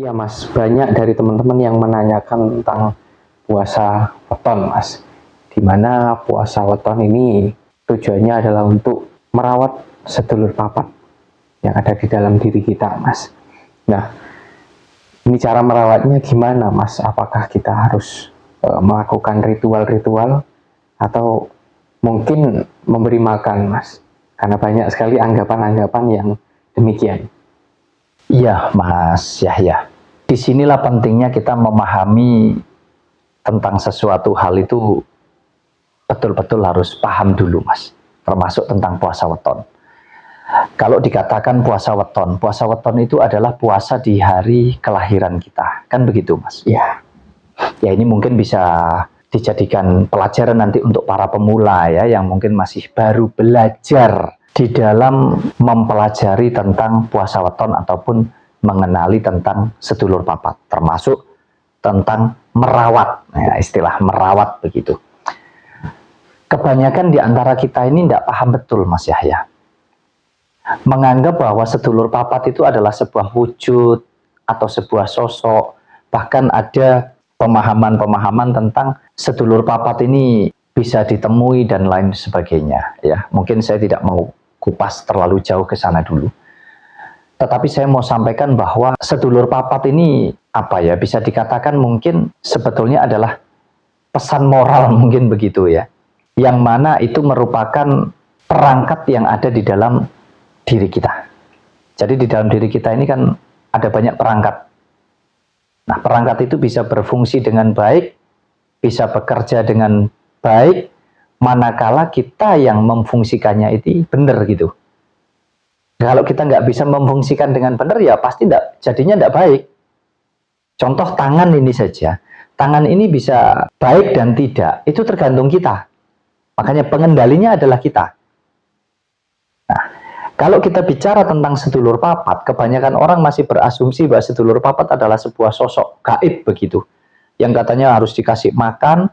Iya Mas, banyak dari teman-teman yang menanyakan tentang puasa weton Mas. Dimana puasa weton ini tujuannya adalah untuk merawat sedulur papat yang ada di dalam diri kita Mas. Nah, ini cara merawatnya gimana Mas? Apakah kita harus melakukan ritual-ritual atau mungkin memberi makan Mas? Karena banyak sekali anggapan-anggapan yang demikian. Iya, Mas Yahya. Disinilah pentingnya kita memahami tentang sesuatu hal itu betul-betul harus paham dulu, Mas. Termasuk tentang puasa weton. Kalau dikatakan puasa weton itu adalah puasa di hari kelahiran kita. Kan begitu, Mas? Iya. Ya, ini mungkin bisa dijadikan pelajaran nanti untuk para pemula ya, yang mungkin masih baru belajar di dalam mempelajari tentang puasa weton ataupun mengenali tentang sedulur papat, termasuk tentang merawat, ya, istilah merawat begitu. Kebanyakan di antara kita ini tidak paham betul, Mas Yahya. Menganggap bahwa sedulur papat itu adalah sebuah wujud atau sebuah sosok, bahkan ada pemahaman-pemahaman tentang sedulur papat ini bisa ditemui dan lain sebagainya. Ya, mungkin saya tidak mau kupas terlalu jauh ke sana dulu. Tetapi saya mau sampaikan bahwa sedulur papat ini bisa dikatakan mungkin sebetulnya adalah pesan moral mungkin begitu ya. Yang mana itu merupakan perangkat yang ada di dalam diri kita. Jadi di dalam diri kita ini kan ada banyak perangkat. Nah, perangkat itu bisa berfungsi dengan baik, bisa bekerja dengan baik, manakala kita yang memfungsikannya itu benar gitu. Kalau kita nggak bisa memfungsikan dengan benar, ya pasti jadinya nggak baik. Contoh tangan ini saja. Tangan ini bisa baik dan tidak, itu tergantung kita. Makanya pengendalinya adalah kita. Nah, kalau kita bicara tentang sedulur papat, kebanyakan orang masih berasumsi bahwa sedulur papat adalah sebuah sosok gaib begitu. Yang katanya harus dikasih makan,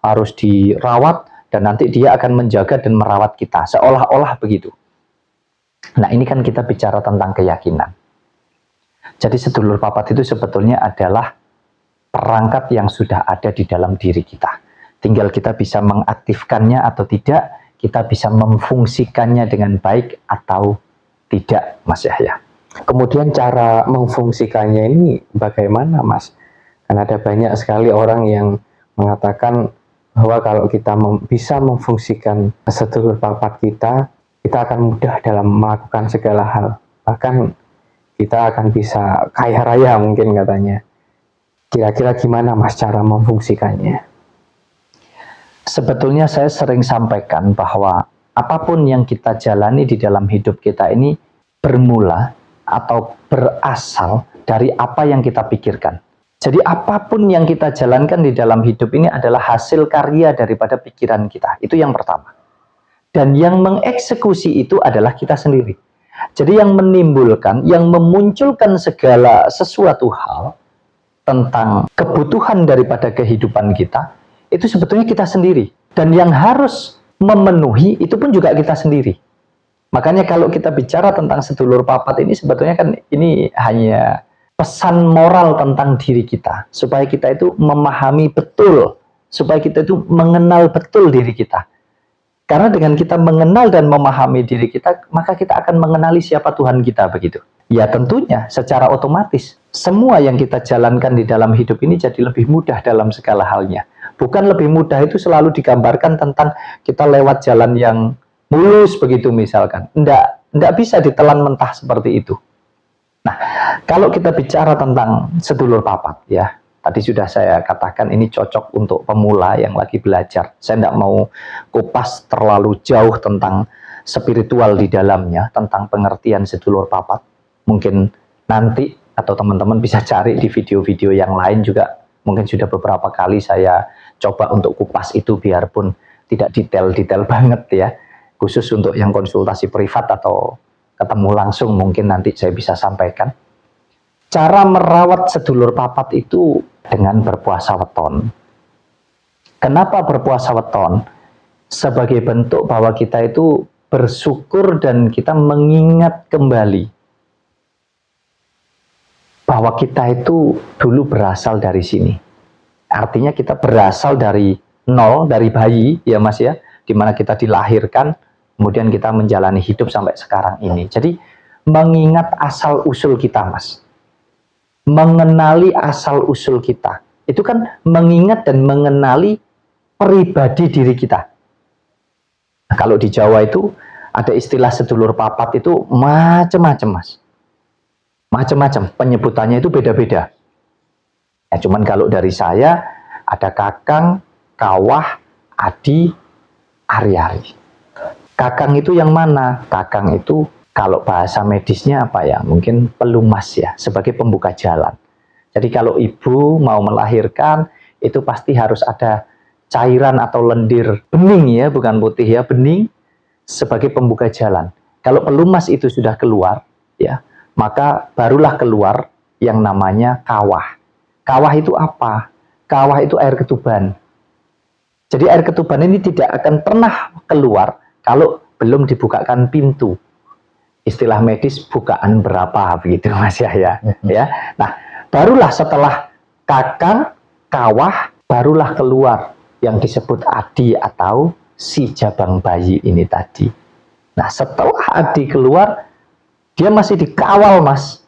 harus dirawat, dan nanti dia akan menjaga dan merawat kita. Seolah-olah begitu. Nah, ini kan kita bicara tentang keyakinan. Jadi sedulur papat itu sebetulnya adalah perangkat yang sudah ada di dalam diri kita. Tinggal kita bisa mengaktifkannya atau tidak, kita bisa memfungsikannya dengan baik atau tidak, Mas Yahya. Kemudian cara memfungsikannya ini bagaimana, Mas? Karena ada banyak sekali orang yang mengatakan bahwa kalau kita bisa memfungsikan sedulur papat kita akan mudah dalam melakukan segala hal. Bahkan kita akan bisa kaya raya mungkin katanya. Kira-kira gimana Mas cara memfungsikannya? Sebetulnya saya sering sampaikan bahwa apapun yang kita jalani di dalam hidup kita ini bermula atau berasal dari apa yang kita pikirkan. Jadi apapun yang kita jalankan di dalam hidup ini adalah hasil karya daripada pikiran kita. Itu yang pertama. Dan yang mengeksekusi itu adalah kita sendiri. Jadi yang menimbulkan, yang memunculkan segala sesuatu hal tentang kebutuhan daripada kehidupan kita, itu sebetulnya kita sendiri. Dan yang harus memenuhi itu pun juga kita sendiri. Makanya kalau kita bicara tentang sedulur papat ini sebetulnya kan ini hanya pesan moral tentang diri kita. Supaya kita itu memahami betul, supaya kita itu mengenal betul diri kita. Karena dengan kita mengenal dan memahami diri kita, maka kita akan mengenali siapa Tuhan kita begitu. Ya tentunya secara otomatis semua yang kita jalankan di dalam hidup ini jadi lebih mudah dalam segala halnya. Bukan lebih mudah itu selalu digambarkan tentang kita lewat jalan yang mulus begitu misalkan. Enggak bisa ditelan mentah seperti itu. Nah, kalau kita bicara tentang sedulur papat ya, tadi sudah saya katakan ini cocok untuk pemula yang lagi belajar. Saya tidak mau kupas terlalu jauh tentang spiritual di dalamnya, tentang pengertian sedulur papat. Mungkin nanti atau teman-teman bisa cari di video-video yang lain juga. Mungkin sudah beberapa kali saya coba untuk kupas itu biarpun tidak detail-detail banget ya. Khusus untuk yang konsultasi privat atau ketemu langsung mungkin nanti saya bisa sampaikan. Cara merawat sedulur papat itu dengan berpuasa weton. Kenapa berpuasa weton? Sebagai bentuk bahwa kita itu bersyukur dan kita mengingat kembali bahwa kita itu dulu berasal dari sini. Artinya kita berasal dari nol, dari bayi, ya Mas ya, dimana kita dilahirkan, kemudian kita menjalani hidup sampai sekarang ini. Jadi mengingat asal usul kita, Mas, mengenali asal usul kita, itu kan mengingat dan mengenali pribadi diri kita. Nah, kalau di Jawa itu ada istilah sedulur papat itu macam-macam, Mas. Macam-macam, penyebutannya itu beda-beda. Ya, cuman kalau dari saya ada kakang, kawah, adi, ari-ari. Kakang itu yang mana? Kakang itu kalau bahasa medisnya apa ya? Mungkin pelumas ya, sebagai pembuka jalan. Jadi kalau ibu mau melahirkan, itu pasti harus ada cairan atau lendir bening ya, bukan putih ya, bening sebagai pembuka jalan. Kalau pelumas itu sudah keluar, ya, maka barulah keluar yang namanya kawah. Kawah itu apa? Kawah itu air ketuban. Jadi air ketuban ini tidak akan pernah keluar kalau belum dibukakan pintu. Istilah medis bukaan berapa begitu Mas Yahya. Ya. Nah, barulah setelah kakang, kawah, barulah keluar yang disebut adi atau si jabang bayi ini tadi. Nah, setelah adi keluar, dia masih dikawal, Mas,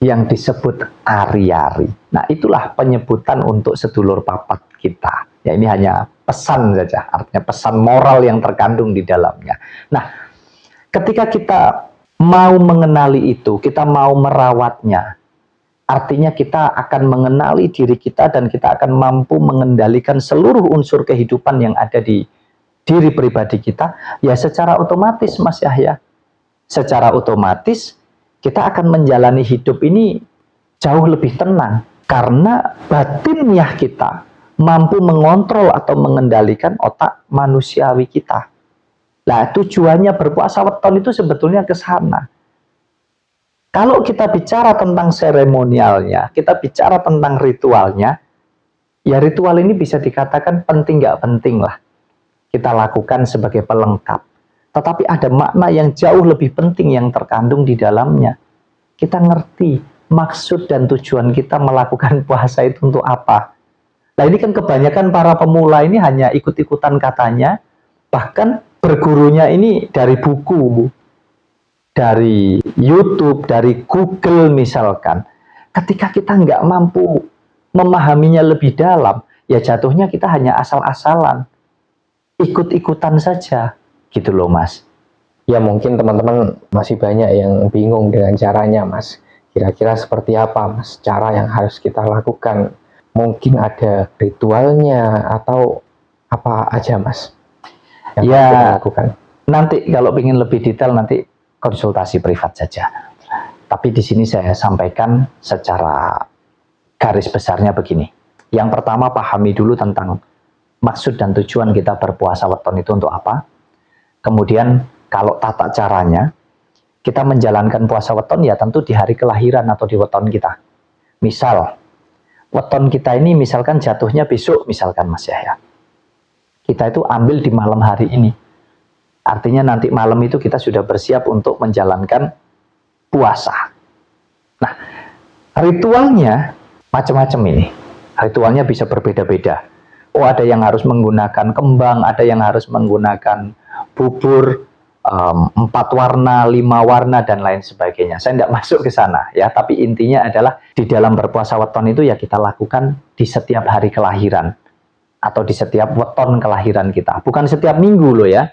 yang disebut ari-ari. Nah, itulah penyebutan untuk sedulur papat kita. Ya, ini hanya pesan saja, artinya pesan moral yang terkandung di dalamnya. Nah, ketika kita mau mengenali itu, kita mau merawatnya, artinya kita akan mengenali diri kita dan kita akan mampu mengendalikan seluruh unsur kehidupan yang ada di diri pribadi kita, ya secara otomatis, Mas Yahya. Secara otomatis kita akan menjalani hidup ini jauh lebih tenang karena batiniah kita mampu mengontrol atau mengendalikan otak manusiawi kita. Nah, tujuannya berpuasa weton itu sebetulnya ke sana. Kalau kita bicara tentang seremonialnya, kita bicara tentang ritualnya, ya ritual ini bisa dikatakan penting nggak penting lah. Kita lakukan sebagai pelengkap. Tetapi ada makna yang jauh lebih penting yang terkandung di dalamnya. Kita ngerti maksud dan tujuan kita melakukan puasa itu untuk apa. Nah, ini kan kebanyakan para pemula ini hanya ikut-ikutan katanya, bahkan bergurunya ini dari buku, dari YouTube, dari Google misalkan. Ketika kita nggak mampu memahaminya lebih dalam, ya jatuhnya kita hanya asal-asalan, ikut-ikutan saja. Gitu loh, Mas. Ya mungkin teman-teman masih banyak yang bingung dengan caranya, Mas. Kira-kira seperti apa, Mas, cara yang harus kita lakukan? Mungkin ada ritualnya atau apa aja, Mas, yang harus kita lakukan? Nanti kalau ingin lebih detail nanti konsultasi privat saja. Tapi di sini saya sampaikan secara garis besarnya begini. Yang pertama, pahami dulu tentang maksud dan tujuan kita berpuasa weton itu untuk apa. Kemudian kalau tata caranya, kita menjalankan puasa weton ya tentu di hari kelahiran atau di weton kita. Misal, weton kita ini misalkan jatuhnya besok, misalkan Mas Yahya. Kita itu ambil di malam hari ini. Artinya nanti malam itu kita sudah bersiap untuk menjalankan puasa. Nah, ritualnya macam-macam ini. Ritualnya bisa berbeda-beda. Oh, ada yang harus menggunakan kembang, ada yang harus menggunakan bubur, 4 warna, 5 warna, dan lain sebagainya. Saya tidak masuk ke sana ya, tapi intinya adalah di dalam berpuasa weton itu ya kita lakukan di setiap hari kelahiran atau di setiap weton kelahiran kita. Bukan setiap minggu loh ya,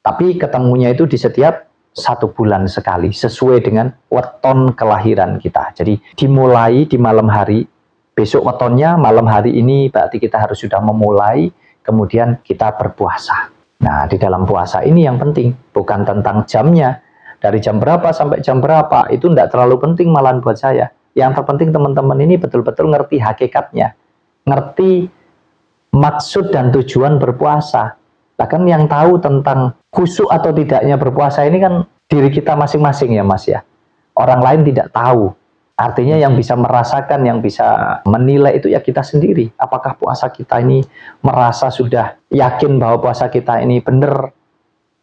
tapi ketemunya itu di setiap 1 bulan sekali sesuai dengan weton kelahiran kita. Jadi dimulai di malam hari, besok wetonnya malam hari ini berarti kita harus sudah memulai, kemudian kita berpuasa. Nah, di dalam puasa ini yang penting, bukan tentang jamnya. Dari jam berapa sampai jam berapa, itu tidak terlalu penting malahan buat saya. Yang terpenting teman-teman ini betul-betul ngerti hakikatnya. Ngerti maksud dan tujuan berpuasa. Bahkan yang tahu tentang khusyuk atau tidaknya berpuasa ini kan diri kita masing-masing ya Mas ya. Orang lain tidak tahu. Artinya yang bisa merasakan, yang bisa menilai itu ya kita sendiri. Apakah puasa kita ini merasa sudah yakin bahwa puasa kita ini benar,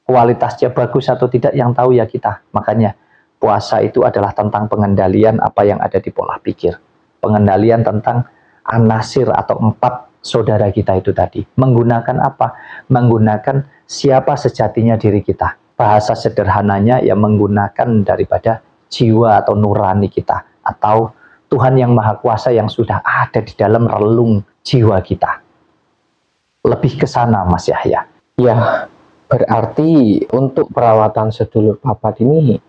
kualitasnya bagus atau tidak, yang tahu ya kita. Makanya puasa itu adalah tentang pengendalian apa yang ada di pola pikir. Pengendalian tentang anasir atau 4 saudara kita itu tadi. Menggunakan apa? Menggunakan siapa sejatinya diri kita. Bahasa sederhananya ya menggunakan daripada jiwa atau nurani kita. Atau Tuhan yang Maha Kuasa yang sudah ada di dalam relung jiwa kita. Lebih ke sana Mas Yahya. Ya, berarti untuk perawatan sedulur papat ini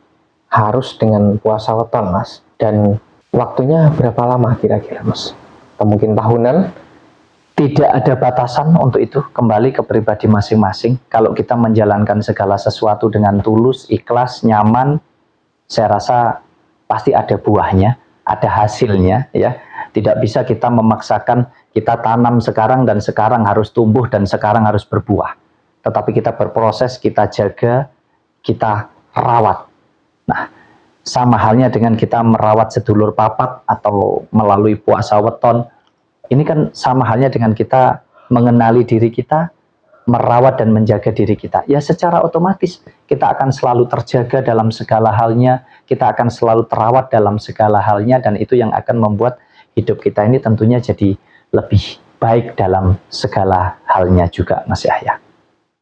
harus dengan puasa weton, Mas. Dan waktunya berapa lama kira-kira, Mas? Atau mungkin tahunan? Tidak ada batasan untuk itu, kembali ke pribadi masing-masing. Kalau kita menjalankan segala sesuatu dengan tulus, ikhlas, nyaman, saya rasa pasti ada buahnya, ada hasilnya, ya. Tidak bisa kita memaksakan kita tanam sekarang dan sekarang harus tumbuh dan sekarang harus berbuah. Tetapi kita berproses, kita jaga, kita rawat. Nah, sama halnya dengan kita merawat sedulur papat atau melalui puasa weton. Ini kan sama halnya dengan kita mengenali diri kita, merawat dan menjaga diri kita. Ya secara otomatis kita akan selalu terjaga dalam segala halnya, kita akan selalu terawat dalam segala halnya, dan itu yang akan membuat hidup kita ini tentunya jadi lebih baik dalam segala halnya juga Mas Yahya.